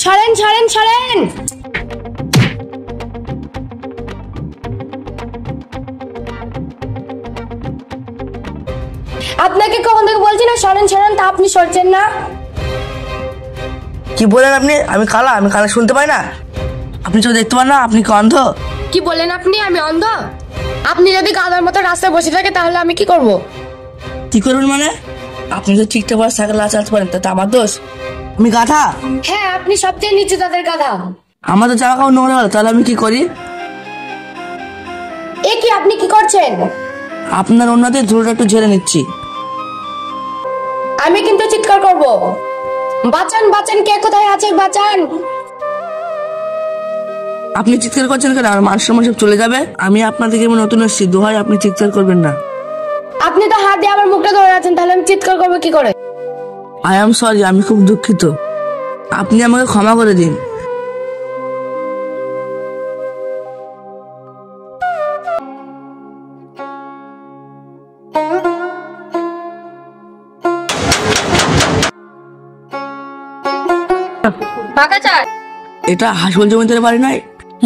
সরেন সরেন সরেন। আপনাকে কখন থেকে বলছি না সরেন সরেন, তা আপনি সরছেন না। কি বলেন আপনি? আমি কালা শুনতে পাই না? আপনি তো দেখতে পান না? আপনি কি অন্ধ? কি বলেন আপনি? আমি অন্ধ? আপনি যদি গাধার মতো রাস্তায় বসে থাকে তাহলে আমি কি করব? কি করবেন মানে? আপনি তো ঠিকঠাক ভাবে সাইকেল না চালাতে পারেন, তা আমার দোষ? আমি গাধা? হ্যাঁ, আপনি সবচেয়ে নিচু তাদের গাধা। আমার তো জামা কাপড় নোংরা হলো, তাহলে আমি কি করি? এ কি আপনি কি করছেন? আপনার অন্যদের ধুলোটা একটু ঝেড়ে নিচ্ছি। আমি কিন্তু চিৎকার করব। বাঁচান বাঁচান, কে কোথায় আছে? বাঁচান। আপনি চিৎকার করছেন কেন? আমার মান সম্মান সব চলে যাবে। আমি আপনাদেরকে নতুন এসেছি, দোহাই আপনি চিৎকার করবেন না। আপনি তো হাত দিয়ে আমার মুখটা ধরে আছেন, তাহলে আমি চিৎকার করবো কি করে? আই এম সরি, আমি খুব দুঃখিত। আপনি আমাকে ক্ষমা করে দিন। এটা হাসপাতাল জমিদারের বাড়ি নয়?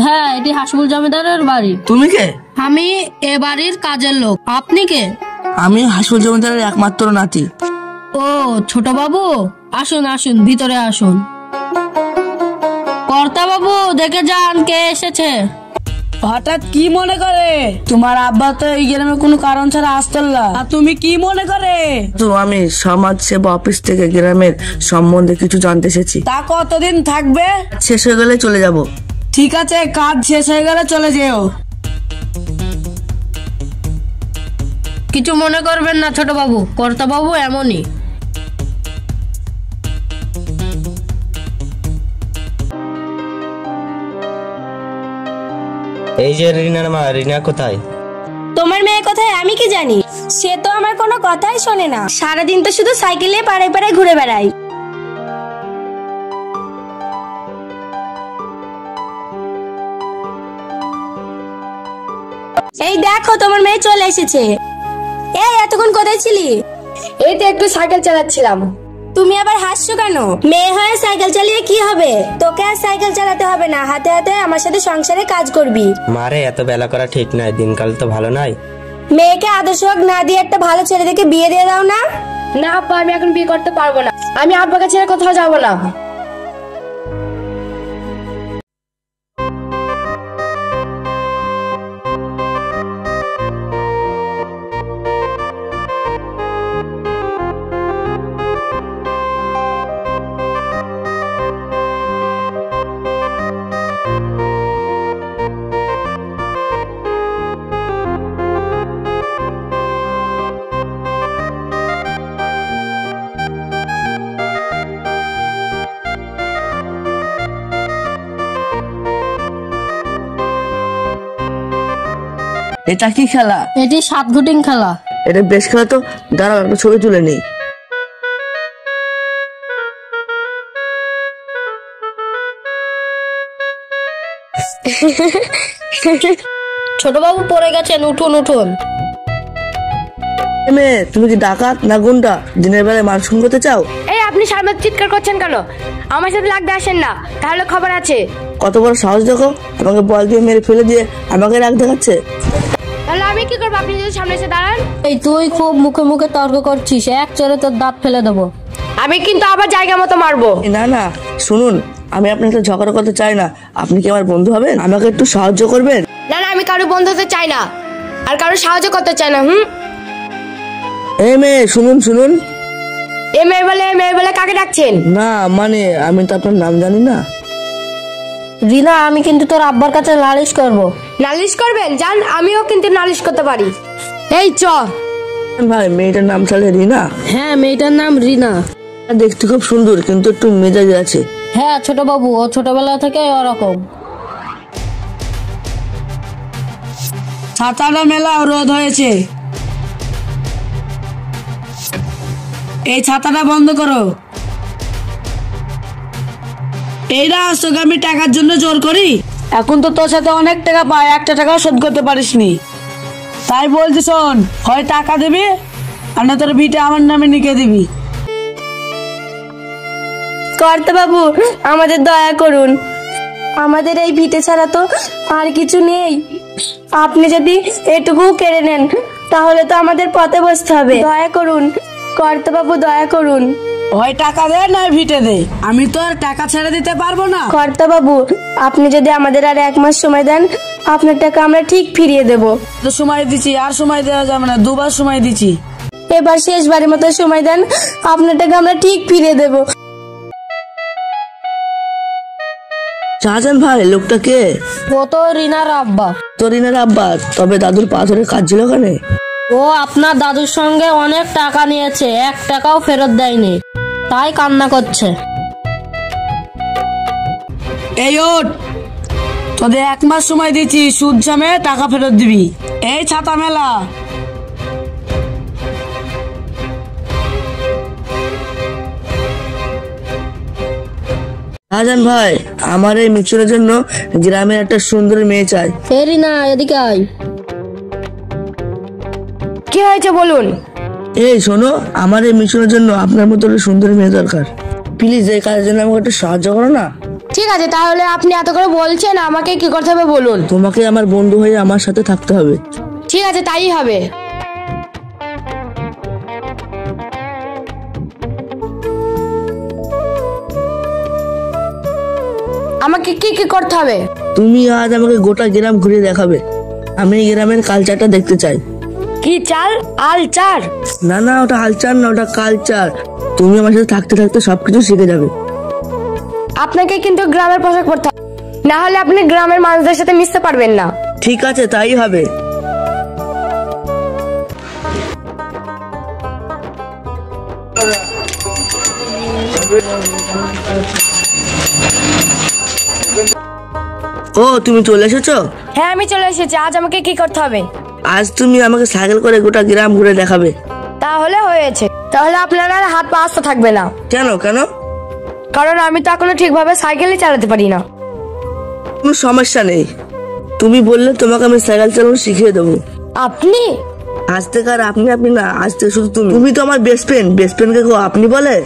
হ্যাঁ, এটি হাসিবুল জমিদারের বাড়ি। তুমি কে? আমি এ বাড়ির কাজের লোক। আপনি কে? আমি হাসপাতাল জমিদারের একমাত্র নাতি। ও ছোট বাবু, আসুন আসুন, ভিতরে আসুন। কর্তা বাবু, দেখে যান কে এসেছে। হঠাৎ কি মনে করে? তোমার আব্বা তো এই গ্রামে কোনো কারণ ছাড়া আসতেন না, আর তুমি কি মনে করে? তো আমি সমাজ সেবা অফিস থেকে গ্রামের সম্বন্ধে কিছু জানতে এসেছি। তা কতদিন থাকবে? শেষ হয়ে গেলে চলে যাব। ঠিক আছে, কাজ শেষ হয়ে গেলে চলে যেও। কিছু মনে করবেন না ছোট বাবু, কর্তা বাবু এমনই। এই যে রিনার মা, রিনা কোথায়? তোমার মেয়ে কোথায় আমি কি জানি? সে তো আমার কোনো কথাই শোনে না, সারাদিন তো শুধু সাইকেলে পাড়ায় পাড়ায় ঘুরে বেড়ায়। এই দেখো তোমার মেয়ে চলে এসেছে। এই এতক্ষণ কোথায় ছিলি? এই তো একটু সাইকেল চালাচ্ছিলাম। তুমি আবার হাসছো কেন? মেয়ে হয়ে সাইকেল চালিয়ে কি হবে? তোকে আর সাইকেল চালাতে হবে না, হাতে হাতে আমার সাথে সংসারে কাজ করবি। মারে, এত বেলা করা ঠিক নয়, দিনকাল তো ভালো নয়। মেয়েকে আদর্শ না দিয়ে একটা ভালো ছেলে দেখে বিয়ে দিয়ে দাও না। না আব্বা, আমি এখন বিয়ে করতে পারবো না। আমি আব্বাকে ছেড়ে কোথাও যাবো না। এটা কি খেলা? এটি 7 গুটিং খেলা। এটা বেশ খেলা তো, দাঁড়াও একটা ছবি তুলে নেই। ছোট বাবু পড়ে গেছেন, উঠুন উঠুন। মেয়ে, তুমি কি ডাকাত না গুন্ডা? দিনের বেলায় মানুষ খুন করতে চাও? এই আপনি সামনে চিৎকার করছেন কেন? আমার সাথে লাগতে আসেন না, তাহলে খবর আছে। কত বড় সাহস দেখো, আমাকে বল দিয়ে মেরে ফেলে দিয়ে আমাকে রাগ দেখাচ্ছে। তাহলে আমি কি করবো আপনি যদি সামনে এসে দাঁড়ান? এই তুই খুব মুখে মুখে তর্ক করছিস, এক চড়ে তোর দাঁত ফেলে দেবো। আমি কিন্তু আবার জায়গা মতো মারবো। না না, শুনুন, আমি আপনার সাথে ঝগড়া করতে চাই না। আপনি কি আমার বন্ধু হবেন? আমাকে একটু সাহায্য করবেন? না না, আমি কারো বন্ধু হতে চাই না, আর কারো সাহায্য করতে চাই না। এই মেয়ে, শুনুন শুনুন। এ মেয়ে বলে কাকে ডাকছেন? না মানে, আমি তো আপনার নাম জানি না। রিনা, আমি কিন্তু তোর আব্বার কাছে নালিশ করব। নালিশ করবেন? জান, আমিও কিন্তু নালিশ করতে পারি। এই চ ভাই, মেয়েটার নাম তাহলে রিনা? হ্যাঁ, মেয়েটার নাম রিনা। দেখতে খুব সুন্দর, কিন্তু একটু মেজাজ আছে। হ্যাঁ ছোট বাবু, ও ছোটবেলা থেকে ওরকম। ছাতাটা মেলা, রোদ হয়েছে। এই ছাতাটা বন্ধ করো। এই না, তোকে আমি টাকার জন্য জোর করি? এখন তো তোর সাথে অনেক টাকা পাই, একটা টাকাও শোধ করতে পারিসনি। তাই বলছি, শোন, হয় টাকা দিবি আর না তোর ভিটে আমার নামে লিখে দিবি। কর্তা বাবু আমাদের দয়া করুন, আমাদের এই ভিটে ছাড়া তো আর কিছু নেই। আপনি যদি এটুকু কেড়ে নেন তাহলে তো আমাদের পথে বসতে হবে। দয়া করুন কর্তা বাবু, দয়া করুন। হয় টাকা দে না ভিটে দে, আমি তো আর টাকা ছেড়ে দিতে পারবো না। কর্তা বাবু আপনি যদি আমাদের আর 1 মাস সময় দেন আপনার টাকা আমরা ঠিক ফিরিয়ে দেব। তো সময় দিচ্ছি, আর সময় দেওয়া যাবে না, 2 বার সময় দিচ্ছি। এবার শেষবারের মতো সময় দেন, আপনার টাকা আমরা ঠিক ফিরিয়ে দেব। শাহজাহান ভাই, লোকটা কে? ও তো রিনার আব্বা। তো রিনার আব্বা, তবে দাদুর পা ধরে কাঁদছিল ওখানে? ও আপনার দাদুর সঙ্গে অনেক টাকা নিয়েছে, 1 টাকাও ফেরত দেয়নি, তাই কান্না করছে। এই ওঠ, তোদের 1 মাস সময় দিচ্ছি, সুদ জামে টাকা ফেরত দিবি। এই ছাতা মেলা। শাহজাহান ভাই, আমার এই মিশনের জন্য গ্রামের একটা সুন্দর মেয়ে চাই। এ রিনা, এদিকে আয়। কি হয়েছে বলুন? এই শোনো, আমার এই মিশনের জন্য আপনার মতো একটা সুন্দর মেয়ে দরকার। প্লিজ এই কাজের জন্য আমাকে একটু সাহায্য করো না। ঠিক আছে, তাহলে আপনি এত করে বলছেন, আমাকে কি করতে হবে বলুন। তোমাকে আমার বন্ধু হয়ে আমার সাথে থাকতে হবে। ঠিক আছে, তাই হবে। আমাকে কি কি করতে হবে? তুমি আজ আমাকে গোটা গ্রাম ঘুরিয়ে দেখাবে। আমি এই গ্রামের কালচারটা দেখতে চাই। কি চাল? আল চার? না না, ওটা হালচার না, ওটা কালচার। তুমি আমার সাথে থাকতে থাকতে সবকিছু শিখে যাবে। আপনাকে কিন্তু গ্রামের পোশাক পরতে হবে, না হলে আপনি গ্রামের মানুষদের সাথে মিশতে পারবেন না। ঠিক আছে, তাই হবে। ও, তুমি চলে এসেছো? হ্যাঁ, আমি চলে এসেছি। আজ আমাকে কি করতে হবে? আজ তুমি আমাকে সাইকেল করে গোটা গ্রাম ঘুরে দেখাবে। তাহলে হয়েছে। তাহলে আপনার আর হাত পা আস্ত থাকবে না। কেন কেন? কারণ আমি তো এখনো ঠিকভাবে সাইকেলই চালাতে পারি না। কোনো সমস্যা নেই, তুমি বললে তোমাকে আমি সাইকেল চালানো শিখিয়ে দেবো। আপনি? আজ থেকে আর আপনি আপনি না, আজ থেকে শুধু তুমি। তুমি তো আমার বেস্ট ফ্রেন্ড, বেস্ট ফ্রেন্ডকে কেউ আপনি বলে?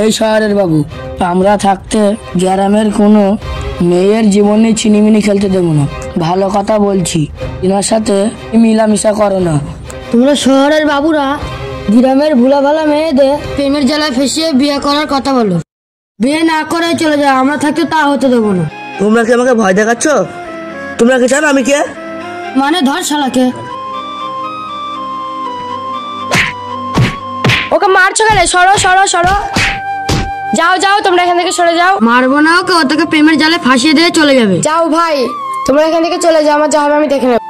এই শহরের বাবু, আমরা থাকতে গ্রামের কোনো মেয়ের জীবনে ছিনিমিনি খেলতে দেবো না। ভালো কথা বলছি, এনার সাথে মিলামিশা করো না। তোমরা শহরের বাবুরা গ্রামের ভুলা ভালা মেয়েদের প্রেমের জ্বালায় ফেসিয়ে বিয়ে করার কথা বলো। বিয়ে না করে চলে যাও, আমরা থাকতে তা হতে দেবো না। তোমরা কি আমাকে ভয় দেখাচ্ছ? তোমরা কি জানো আমি কে? মানে ধর শালাকে। ওকে মারছো কেন? সরো সরো সরো, যাও যাও, তোমরা এখান থেকে সরে যাও। মারবো না ওকে, ও তোকে প্রেমের জালে ফাঁসিয়ে দিয়ে চলে যাবে। যাও ভাই, তোমরা এখান থেকে চলে যাও, আমার যা হবে আমি দেখে নেব।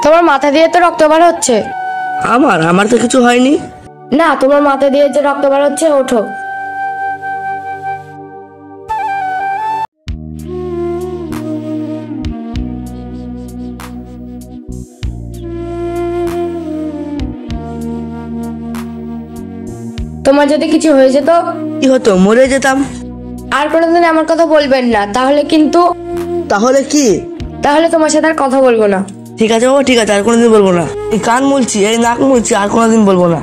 তোমার মাথা দিয়ে তো রক্ত বার হচ্ছে। আমার তো কিছু হয়নি। না, তোমার মাথা দিয়ে যে রক্ত বার হচ্ছে, ওঠো। তোমার যদি কিছু হয়ে যেত? কি হতো? মরে যেতাম। আর কোনোদিন আমার কথা বলবেন না, তাহলে কিন্তু। তাহলে কি? তাহলে তোমার সাথে আর কথা বলবো না। ঠিক আছে বাবা, ঠিক আছে, আর কোনোদিন বলবো না। এই কান মুলছি, এই নাক মুলছি, আর কোনোদিন বলবো না।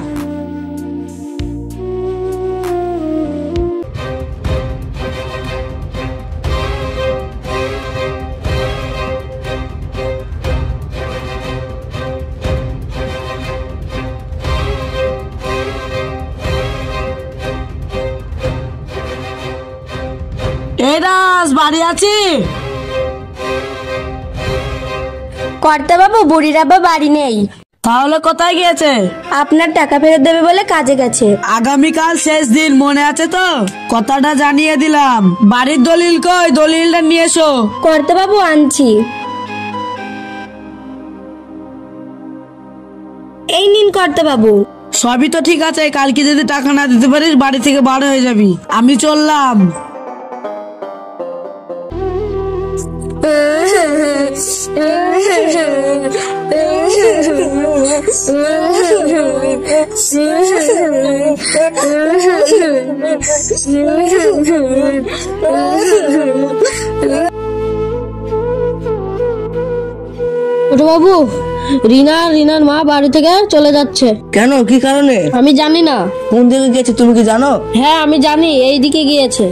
এই দাস, বাড়ি আছি? কর্তা বাবু, বুড়ির আব্বা বাড়ি নেই। তাহলে কোথায় গিয়েছে? আপনার টাকা ফেরত দেবে বলে কাজে গেছে। আগামীকাল শেষ দিন, মনে আছে তো? কথাটা জানিয়ে দিলাম। বাড়ির দলিল কই? দলিলটা নিয়ে এসো। কর্তা বাবু, আনছি। এই নিন কর্তা বাবু। সবই তো ঠিক আছে, কালকে যদি টাকা না দিতে পারিস বাড়ি থেকে বার হয়ে যাবি। আমি চললাম। ছোট বাবু, রিনার মা বাড়ি থেকে চলে যাচ্ছে। কেন, কি কারণে? আমি জানি না। কোন দিকে গেছে তুমি কি জানো? হ্যাঁ আমি জানি, এই দিকে গিয়েছে।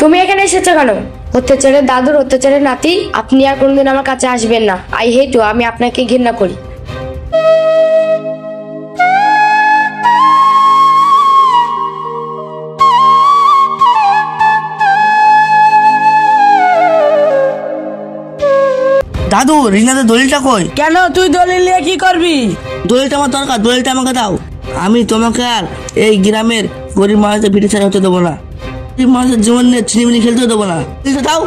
তুমি এখানে এসেছো কেন? অত্যাচারের দাদুর অত্যাচারের নাতি, আপনি আর কোনোদিন আমার কাছে আসবেন না। আই হেট ইউ, আমি আপনাকে ঘৃণা করি। দাদু, রিনাদের দলিলটা কই? কেন, তুই দলিল নিয়ে কি করবি? দলিলটা আমার দরকার, দলিলটা আমাকে দাও। আমি তোমাকে আর এই গ্রামের গরিব মানুষদের ভিটে ছাড়া হতে দেবো না। গরিব মানুষের জীবন নিয়ে ছিনিমিনি খেলতে দেবো না। দলিলটা দাও।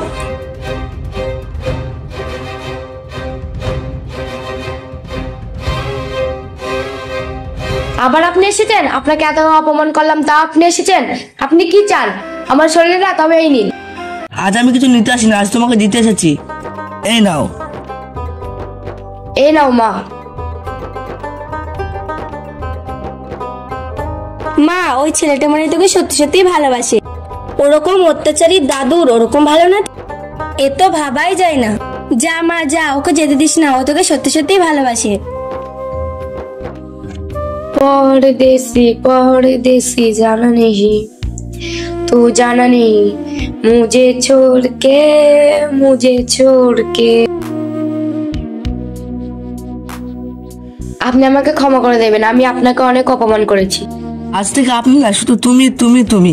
আবার আপনি এসেছেন? আপনাকে এত অপমান করলাম, তা আপনি এসেছেন? আপনি কি চান? আমার শরীরে না, তবে এই নিন। আজ আমি কিছু নিতে আসি না, আজ তোমাকে দিতে এসেছি। এই নাও। এই নাও মা। মা, ওই ছেলেটা মানে তোকে সত্যি সত্যি ভালোবাসে। ওরকম অত্যাচারী দাদুর ওরকম ভালো না, এ তো ভাবাই যায় না। যা মা যা, ওকে যেতে দিস না, ও তোকে সত্যি সত্যি ভালোবাসে। परदेसी जाना नहीं, तू जाना नहीं, मुझे छोड़ के। আপনি আমাকে ক্ষমা করে দেবেন, আমি আপনাকে অনেক অপমান করেছি। আজ থেকে আপনি না, শুধু তুমি তুমি তুমি।